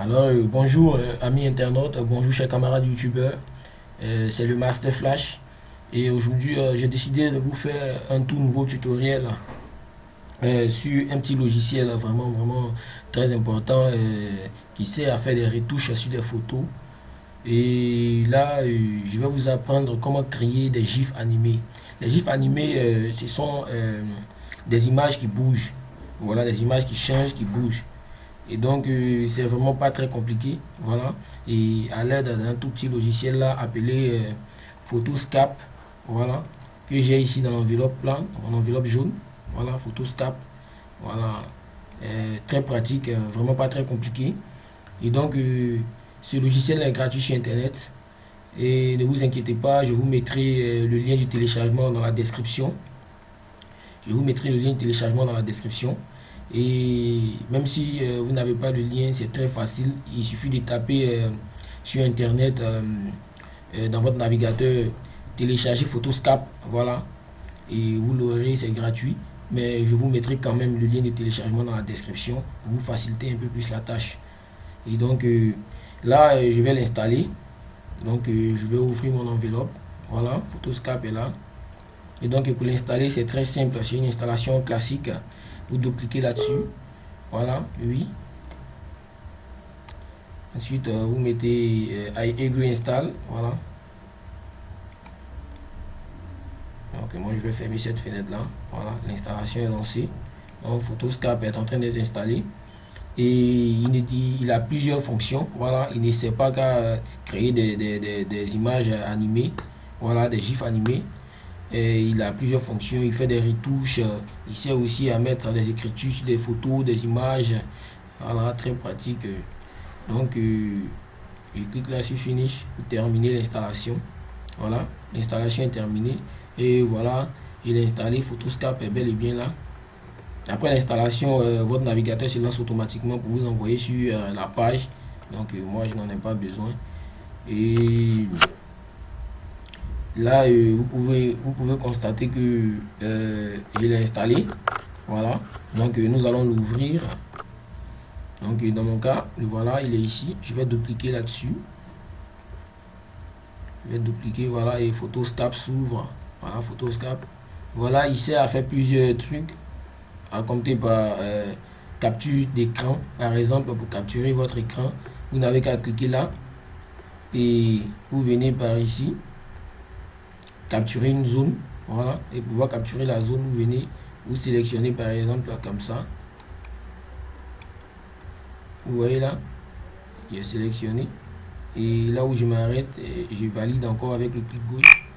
Alors, bonjour amis internautes, bonjour chers camarades youtubeurs. C'est le Master Flash et aujourd'hui j'ai décidé de vous faire un tout nouveau tutoriel sur un petit logiciel vraiment très important qui sert à faire des retouches sur des photos. Et là, je vais vous apprendre comment créer des gifs animés. Les gifs animés, ce sont des images qui bougent. Voilà, des images qui changent, qui bougent. Et donc, c'est vraiment pas très compliqué. Voilà. Et à l'aide d'un tout petit logiciel là appelé Photoscape. Voilà. Que j'ai ici dans l'enveloppe là, dans l'enveloppe jaune. Voilà, Photoscape. Voilà. Très pratique, vraiment pas très compliqué. Et donc, ce logiciel est gratuit sur Internet. Et ne vous inquiétez pas, je vous mettrai le lien du téléchargement dans la description. Je vous mettrai le lien de téléchargement dans la description. Et même si vous n'avez pas le lien, c'est très facile. Il suffit de taper sur Internet, dans votre navigateur, télécharger Photoscape. Voilà. Et vous l'aurez, c'est gratuit. Mais je vous mettrai quand même le lien de téléchargement dans la description pour vous faciliter un peu plus la tâche. Et donc là, je vais l'installer. Donc je vais ouvrir mon enveloppe. Voilà, Photoscape est là. Et donc pour l'installer, c'est très simple. C'est une installation classique. Vous double-cliquez là-dessus. Voilà, oui. Ensuite, vous mettez I agree install. Voilà. Donc moi, je vais fermer cette fenêtre-là. Voilà, l'installation est lancée. Donc Photoscape est en train d'être installé. Et il a plusieurs fonctions. Voilà, il ne sait pas qu'à créer des images animées. Voilà, des gifs animés. Et il a plusieurs fonctions, il fait des retouches, il sert aussi à mettre des écritures sur des photos, des images. Voilà, très pratique. Donc, je clique là sur Finish pour terminer l'installation. Voilà, l'installation est terminée. Et voilà, je l'ai installé, Photoscape est bel et bien là. Après l'installation, votre navigateur se lance automatiquement pour vous envoyer sur la page. Donc, moi, je n'en ai pas besoin. Et là, vous pouvez constater que je l'ai installé. Voilà. Donc, nous allons l'ouvrir. Donc, dans mon cas, voilà, il est ici. Je vais dupliquer là-dessus. Je vais dupliquer, voilà, et Photoscape s'ouvre. Voilà, Photoscape. Voilà, il sert à faire plusieurs trucs. À compter par capture d'écran. Par exemple, pour capturer votre écran, vous n'avez qu'à cliquer là. Et vous venez par ici. Capturer une zone, voilà, et pouvoir capturer la zone, vous venez, vous sélectionnez par exemple là, comme ça, vous voyez là, j'ai sélectionné, et là où je m'arrête, je valide encore avec le clic gauche,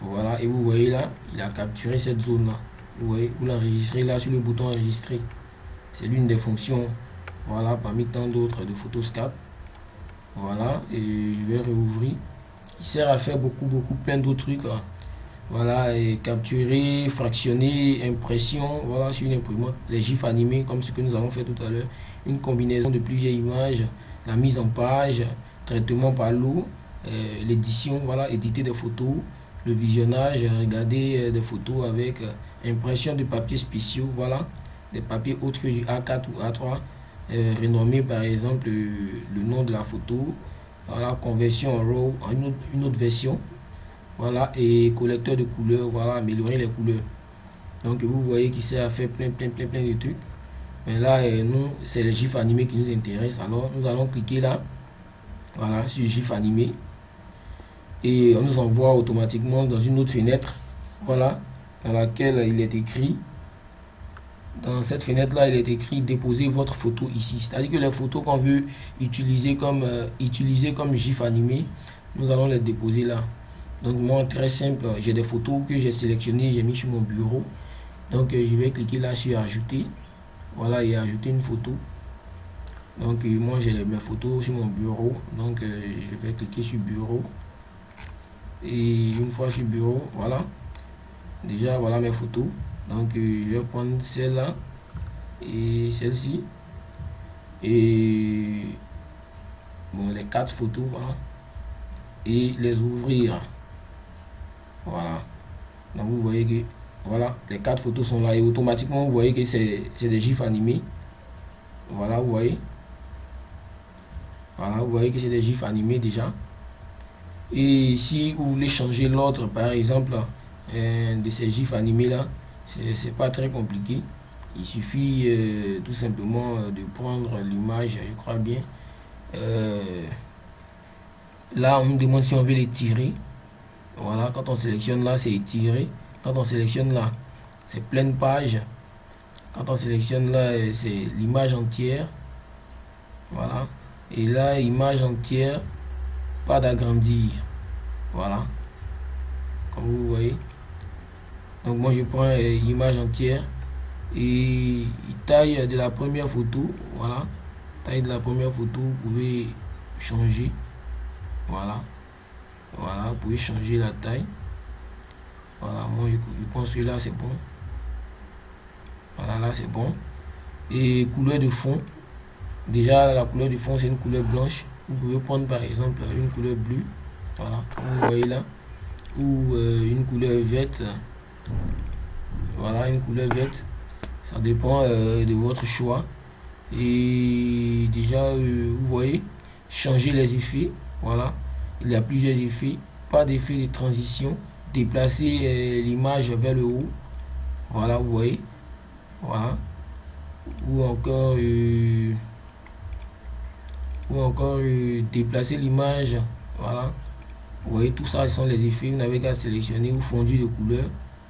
voilà, et vous voyez là, il a capturé cette zone là, vous voyez, vous l'enregistrez là sur le bouton enregistrer, c'est l'une des fonctions, voilà, parmi tant d'autres de Photoscape, voilà, et je vais réouvrir. Il sert à faire plein d'autres trucs. Là. Voilà, et capturer, fractionner, impression, voilà, sur une imprimante, les gifs animés, comme ce que nous avons fait tout à l'heure, une combinaison de plusieurs images, la mise en page, traitement par l'eau, l'édition, voilà, éditer des photos, le visionnage, regarder des photos avec impression de papiers spéciaux, voilà, des papiers autres que du A4 ou A3, renommer par exemple le nom de la photo. Voilà, conversion en RAW, en une autre version. Voilà, et collecteur de couleurs, voilà, améliorer les couleurs. Donc vous voyez qu'il sert à faire plein de trucs. Mais là, nous, c'est les gifs animés qui nous intéressent. Alors nous allons cliquer là, voilà, sur gif animé. Et on nous envoie automatiquement dans une autre fenêtre, voilà, dans laquelle il est écrit. Dans cette fenêtre là, il est écrit déposer votre photo ici. C'est-à-dire que les photos qu'on veut utiliser comme gif animé, nous allons les déposer là. Donc moi, très simple, j'ai des photos que j'ai sélectionnées, j'ai mis sur mon bureau. Donc je vais cliquer là sur ajouter. Voilà, et ajouter une photo. Donc moi j'ai mes photos sur mon bureau. Donc je vais cliquer sur bureau. Et une fois sur bureau, voilà. Déjà voilà mes photos. Donc je vais prendre celle-là et celle-ci. Et bon, les 4 photos, voilà. Et les ouvrir. Voilà. Donc vous voyez que voilà, les 4 photos sont là et automatiquement vous voyez que c'est des gifs animés. Voilà, vous voyez. Voilà, vous voyez que c'est des gifs animés déjà. Et si vous voulez changer l'ordre, par exemple, de ces gifs animés là, c'est pas très compliqué. Il suffit tout simplement de prendre l'image, je crois bien. Là, on nous demande si on veut les tirer. Voilà, quand on sélectionne là, c'est étiré. Quand on sélectionne là, c'est pleine page. Quand on sélectionne là, c'est l'image entière. Voilà. Et là, image entière, pas d'agrandir. Voilà. Comme vous voyez. Donc moi, je prends l'image entière. Et taille de la première photo. Voilà. Taille de la première photo, vous pouvez changer. Voilà. Voilà, vous pouvez changer la taille. Voilà, moi je prends celui-là, c'est bon. Voilà, là c'est bon. Et couleur de fond. Déjà, la couleur de fond, c'est une couleur blanche. Vous pouvez prendre par exemple une couleur bleue. Voilà, vous voyez là. Ou une couleur verte. Voilà, une couleur verte. Ça dépend de votre choix. Et déjà, vous voyez, changer les effets. Voilà, il y a plusieurs effets. Pas d'effet de transition. Déplacer l'image vers le haut. Voilà, vous voyez. Voilà. Ou encore déplacer l'image. Voilà. Vous voyez, tout ça, ce sont les effets. Vous n'avez qu'à sélectionner ou fondu de couleur.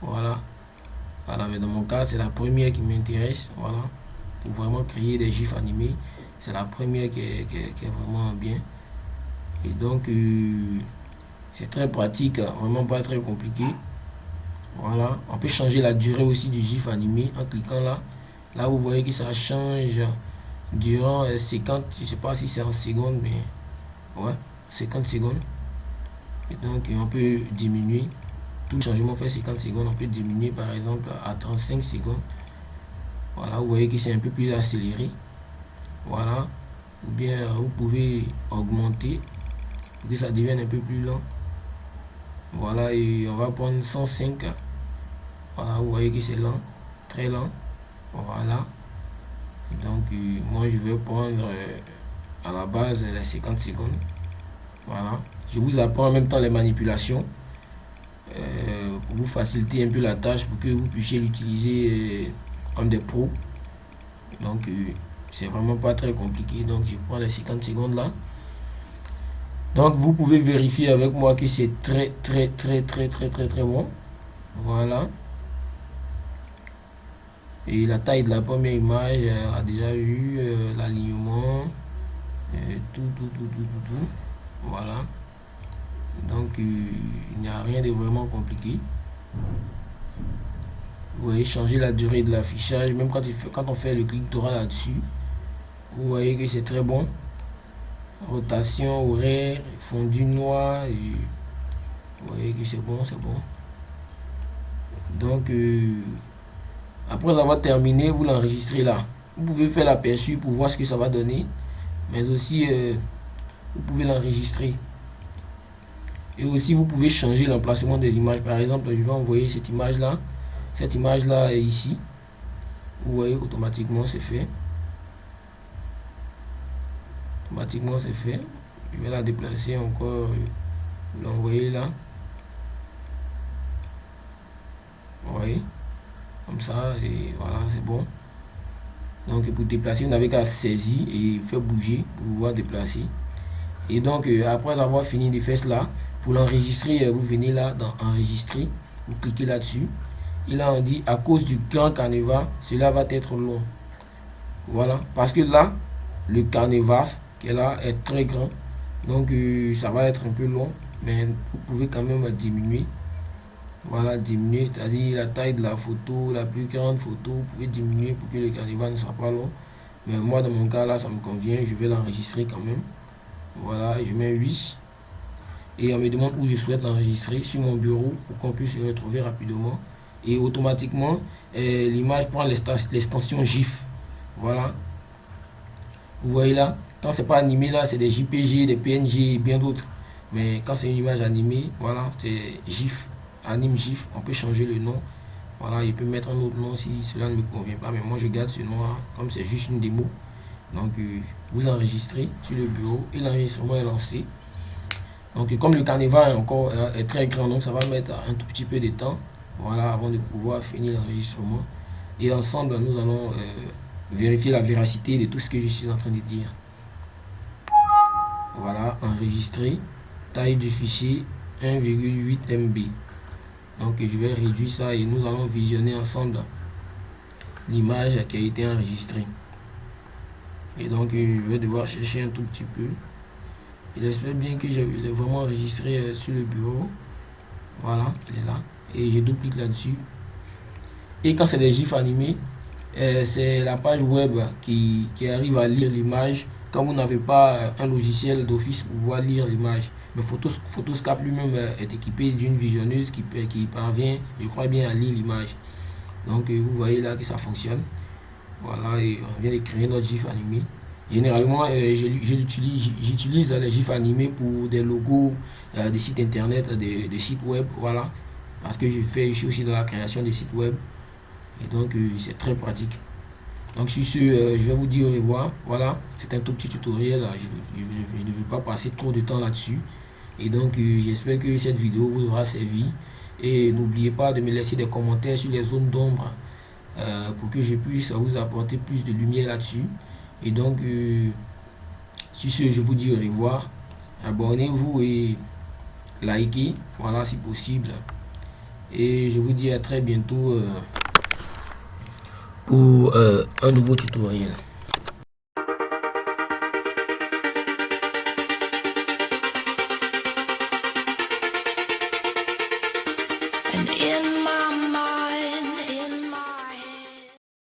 Voilà. Voilà, mais dans mon cas, c'est la première qui m'intéresse. Voilà. Pour vraiment créer des gifs animés. C'est la première qui est vraiment bien. Et donc, c'est très pratique, vraiment pas très compliqué. Voilà. On peut changer la durée aussi du gif animé en cliquant là. Là, vous voyez que ça change durant 50, je sais pas si c'est en secondes, mais ouais, 50 secondes. Et donc, on peut diminuer. Tout le changement fait 50 secondes. On peut diminuer par exemple à 35 secondes. Voilà, vous voyez que c'est un peu plus accéléré. Voilà. Ou bien vous pouvez augmenter pour que ça devienne un peu plus lent. Voilà, et on va prendre 105. Voilà, vous voyez que c'est lent, très lent. Voilà. Donc, moi je vais prendre à la base les 50 secondes. Voilà. Je vous apprends en même temps les manipulations pour vous faciliter un peu la tâche pour que vous puissiez l'utiliser comme des pros. Donc, c'est vraiment pas très compliqué. Donc, je prends les 50 secondes là. Donc, vous pouvez vérifier avec moi que c'est très bon. Voilà. Et la taille de la première image, elle a déjà eu l'alignement, tout. Voilà. Donc, il n'y a rien de vraiment compliqué. Vous voyez, changer la durée de l'affichage, même quand on fait le clic droit là-dessus, vous voyez que c'est très bon. Rotation, horaire, fondu noir, et vous voyez que c'est bon. Donc, après avoir terminé, vous l'enregistrez là. Vous pouvez faire l'aperçu pour voir ce que ça va donner, mais aussi vous pouvez l'enregistrer. Et aussi vous pouvez changer l'emplacement des images. Par exemple, je vais envoyer cette image là. Cette image là est ici. Vous voyez, automatiquement c'est fait. Automatiquement c'est fait. Je vais la déplacer encore, l'envoyer là. Vous voyez, comme ça, et voilà, c'est bon. Donc pour déplacer, vous n'avez qu'à saisir et faire bouger pour pouvoir déplacer. Et donc après avoir fini de faire cela, pour l'enregistrer, vous venez là dans enregistrer, vous cliquez là-dessus. Et là on dit à cause du grand canevas, cela va être long. Voilà, parce que là, le canevas qui est là est très grand. Donc ça va être un peu long, mais vous pouvez quand même diminuer. Voilà, diminuer, c'est-à-dire la taille de la photo, la plus grande photo, vous pouvez diminuer pour que le canevas ne soit pas long. Mais moi, dans mon cas, là, ça me convient, je vais l'enregistrer quand même. Voilà, je mets 8. Et on me demande où je souhaite l'enregistrer, sur mon bureau, pour qu'on puisse se retrouver rapidement. Et automatiquement, l'image prend l'extension GIF. Voilà. Vous voyez là, quand c'est pas animé, là, c'est des JPG, des PNG et bien d'autres. Mais quand c'est une image animée, voilà, c'est GIF. Anime GIF, on peut changer le nom. Voilà, il peut mettre un autre nom si cela ne me convient pas, mais moi je garde ce nom là, comme c'est juste une démo. Donc vous enregistrez sur le bureau et l'enregistrement est lancé. Donc comme le Canva est encore est très grand, donc ça va mettre un tout petit peu de temps, voilà, avant de pouvoir finir l'enregistrement. Et ensemble, nous allons vérifier la véracité de tout ce que je suis en train de dire. Voilà, enregistré, taille du fichier 1,8 MB. Donc je vais réduire ça et nous allons visionner ensemble l'image qui a été enregistrée. Et donc je vais devoir chercher un tout petit peu. J'espère bien que j'ai vraiment enregistré sur le bureau. Voilà, il est là. Et je double-clique là-dessus. Et quand c'est des gifs animés, c'est la page web qui arrive à lire l'image quand vous n'avez pas un logiciel d'office pour pouvoir lire l'image. Mais Photoscape lui-même est équipé d'une visionneuse qui parvient, je crois bien, à lire l'image. Donc vous voyez là que ça fonctionne. Voilà, et on vient de créer notre gif animé. Généralement, j'utilise les gifs animés pour des logos, des sites internet, des sites web, voilà. Parce que je suis aussi dans la création des sites web. Et donc, c'est très pratique. Donc, sur ce, je vais vous dire au revoir. Voilà, c'est un tout petit tutoriel. Je ne vais pas passer trop de temps là-dessus. Et donc, j'espère que cette vidéo vous aura servi. Et n'oubliez pas de me laisser des commentaires sur les zones d'ombre pour que je puisse vous apporter plus de lumière là-dessus. Et donc, sur ce, je vous dis au revoir. Abonnez-vous et likez, voilà, si possible. Et je vous dis à très bientôt pour un nouveau tutoriel. And in my